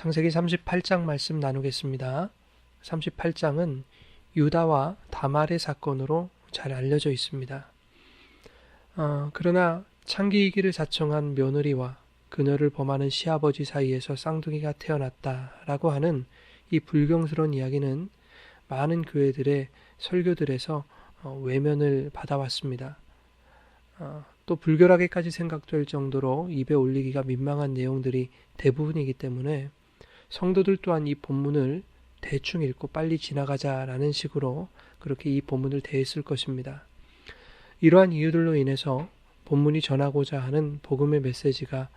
창세기 38장 말씀 나누겠습니다. 38장은 유다와 다말의 사건으로 잘 알려져 있습니다. 그러나 창기이기를 자청한 며느리와 그녀를 범하는 시아버지 사이에서 쌍둥이가 태어났다라고 하는 이 불경스러운 이야기는 많은 교회들의 설교들에서 외면을 받아왔습니다. 또 불결하게까지 생각될 정도로 입에 올리기가 민망한 내용들이 대부분이기 때문에 성도들 또한 이 본문을 대충 읽고 빨리 지나가자라는 식으로 그렇게 이 본문을 대했을 것입니다. 이러한 이유들로 인해서 본문이 전하고자 하는 복음의 메시지가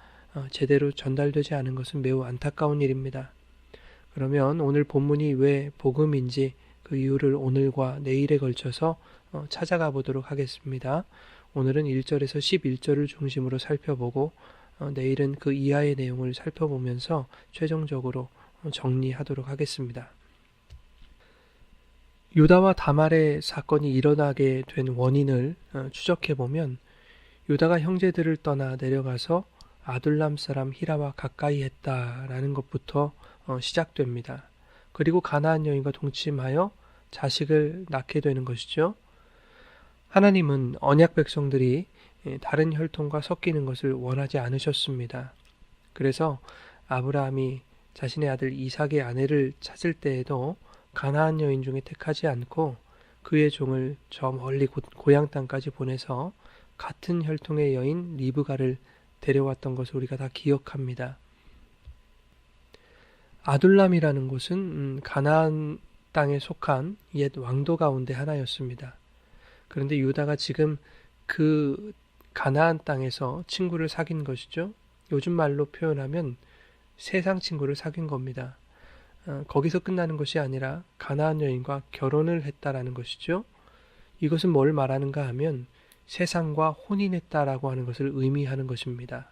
제대로 전달되지 않은 것은 매우 안타까운 일입니다. 그러면 오늘 본문이 왜 복음인지 그 이유를 오늘과 내일에 걸쳐서 찾아가 보도록 하겠습니다. 오늘은 1절에서 11절을 중심으로 살펴보고 내일은 그 이하의 내용을 살펴보면서 최종적으로 정리하도록 하겠습니다. 유다와 다말의 사건이 일어나게 된 원인을 추적해보면 유다가 형제들을 떠나 내려가서 아둘람 사람 히라와 가까이 했다라는 것부터 시작됩니다. 그리고 가나안 여인과 동침하여 자식을 낳게 되는 것이죠. 하나님은 언약 백성들이 다른 혈통과 섞이는 것을 원하지 않으셨습니다. 그래서 아브라함이 자신의 아들 이삭의 아내를 찾을 때에도 가나안 여인 중에 택하지 않고 그의 종을 저 멀리 고향 땅까지 보내서 같은 혈통의 여인 리브가를 데려왔던 것을 우리가 다 기억합니다. 아둘람이라는 곳은 가나안 땅에 속한 옛 왕도 가운데 하나였습니다. 그런데 유다가 지금 그 가나안 땅에서 친구를 사귄 것이죠. 요즘 말로 표현하면 세상 친구를 사귄 겁니다. 거기서 끝나는 것이 아니라 가나안 여인과 결혼을 했다라는 것이죠. 이것은 뭘 말하는가 하면 세상과 혼인했다라고 하는 것을 의미하는 것입니다.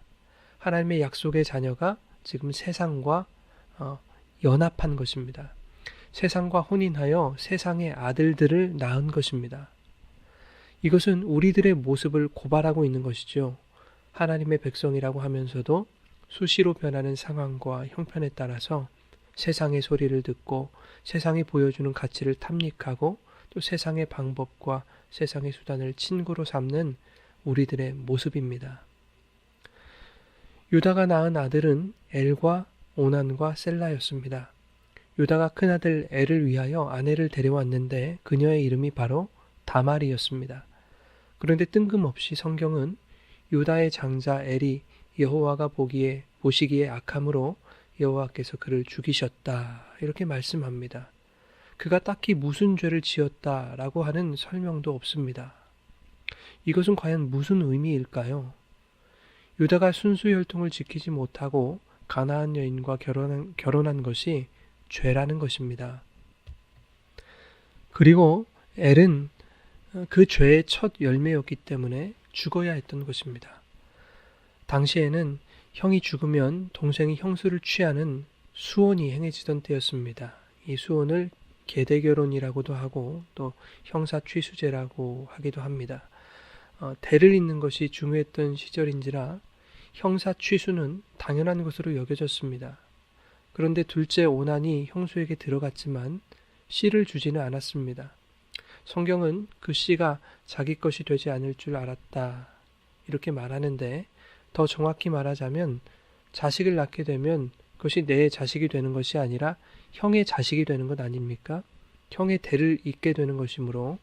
하나님의 약속의 자녀가 지금 세상과 연합한 것입니다. 세상과 혼인하여 세상의 아들들을 낳은 것입니다. 이것은 우리들의 모습을 고발하고 있는 것이죠. 하나님의 백성이라고 하면서도 수시로 변하는 상황과 형편에 따라서 세상의 소리를 듣고 세상이 보여주는 가치를 탐닉하고 또 세상의 방법과 세상의 수단을 친구로 삼는 우리들의 모습입니다. 유다가 낳은 아들은 엘과 오난과 셀라였습니다. 유다가 큰아들 엘을 위하여 아내를 데려왔는데 그녀의 이름이 바로 다말이었습니다. 그런데 뜬금없이 성경은 유다의 장자 엘이 여호와가 보시기에 악함으로 여호와께서 그를 죽이셨다 이렇게 말씀합니다. 그가 딱히 무슨 죄를 지었다라고 하는 설명도 없습니다. 이것은 과연 무슨 의미일까요? 유다가 순수 혈통을 지키지 못하고 가나안 여인과 결혼한 것이 죄라는 것입니다. 그리고 엘은 그 죄의 첫 열매였기 때문에 죽어야 했던 것입니다. 당시에는 형이 죽으면 동생이 형수를 취하는 수혼이 행해지던 때였습니다. 이 수혼을 계대결혼이라고도 하고 또 형사취수제라고 하기도 합니다. 대를 잇는 것이 중요했던 시절인지라 형사취수는 당연한 것으로 여겨졌습니다. 그런데 둘째 오난이 형수에게 들어갔지만 씨를 주지는 않았습니다. 성경은 그 씨가 자기 것이 되지 않을 줄 알았다 이렇게 말하는데 더 정확히 말하자면 자식을 낳게 되면 그것이 내 자식이 되는 것이 아니라 형의 자식이 되는 것 아닙니까? 형의 대를 잇게 되는 것이므로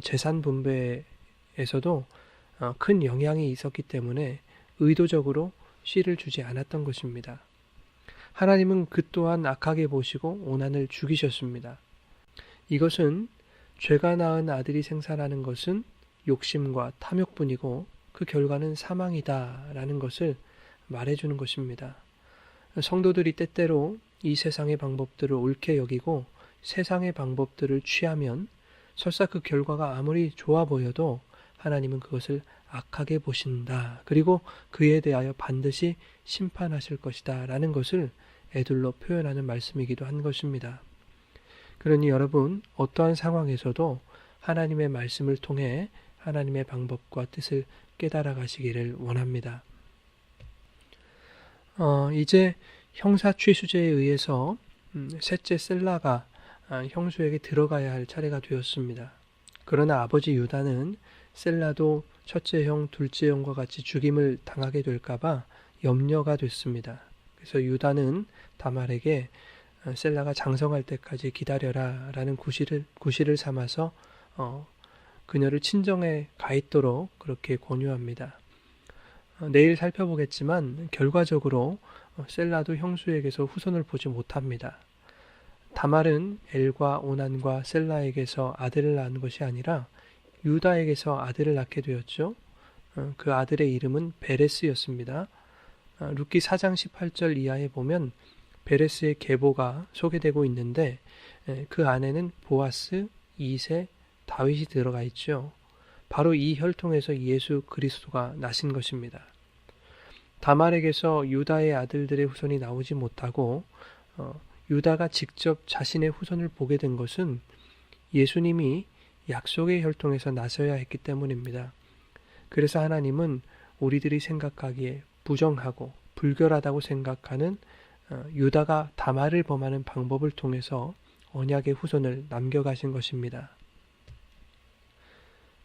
재산 분배에서도 큰 영향이 있었기 때문에 의도적으로 씨를 주지 않았던 것입니다. 하나님은 그 또한 악하게 보시고 오난을 죽이셨습니다. 이것은 죄가 낳은 아들이 생산하는 것은 욕심과 탐욕뿐이고 그 결과는 사망이다라는 것을 말해주는 것입니다. 성도들이 때때로 이 세상의 방법들을 옳게 여기고 세상의 방법들을 취하면 설사 그 결과가 아무리 좋아 보여도 하나님은 그것을 악하게 보신다. 그리고 그에 대하여 반드시 심판하실 것이다 라는 것을 애둘러 표현하는 말씀이기도 한 것입니다. 그러니 여러분 어떠한 상황에서도 하나님의 말씀을 통해 하나님의 방법과 뜻을 깨달아 가시기를 원합니다. 이제 형사 취수제에 의해서 셋째 셀라가 형수에게 들어가야 할 차례가 되었습니다. 그러나 아버지 유다는 셀라도 첫째 형, 둘째 형과 같이 죽임을 당하게 될까봐 염려가 됐습니다. 그래서 유다는 다말에게 셀라가 장성할 때까지 기다려라 라는 구실을 삼아서 그녀를 친정에 가 있도록 그렇게 권유합니다. 내일 살펴보겠지만 결과적으로 셀라도 형수에게서 후손을 보지 못합니다. 다말은 엘과 오난과 셀라에게서 아들을 낳은 것이 아니라 유다에게서 아들을 낳게 되었죠. 그 아들의 이름은 베레스였습니다. 룻기 4장 18절 이하에 보면 베레스의 계보가 소개되고 있는데 그 안에는 보아스, 이세, 다윗이 들어가 있죠. 바로 이 혈통에서 예수 그리스도가 나신 것입니다. 다말에게서 유다의 아들들의 후손이 나오지 못하고 유다가 직접 자신의 후손을 보게 된 것은 예수님이 약속의 혈통에서 나서야 했기 때문입니다. 그래서 하나님은 우리들이 생각하기에 부정하고 불결하다고 생각하는 유다가 다말을 범하는 방법을 통해서 언약의 후손을 남겨가신 것입니다.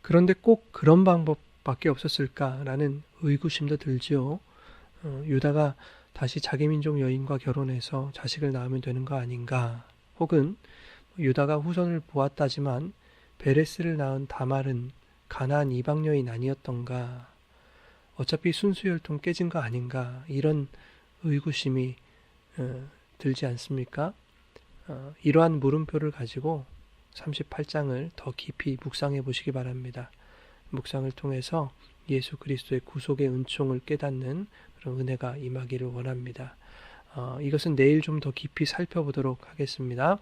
그런데 꼭 그런 방법밖에 없었을까라는 의구심도 들지요. 유다가 다시 자기 민족 여인과 결혼해서 자식을 낳으면 되는 거 아닌가? 혹은 유다가 후손을 보았다지만 베레스를 낳은 다말은 가나안 이방 여인 아니었던가? 어차피 순수혈통 깨진 거 아닌가? 이런 의구심이 들지 않습니까? 이러한 물음표를 가지고 38장을 더 깊이 묵상해 보시기 바랍니다. 묵상을 통해서 예수 그리스도의 구속의 은총을 깨닫는 그런 은혜가 임하기를 원합니다. 이것은 내일 좀 더 깊이 살펴보도록 하겠습니다.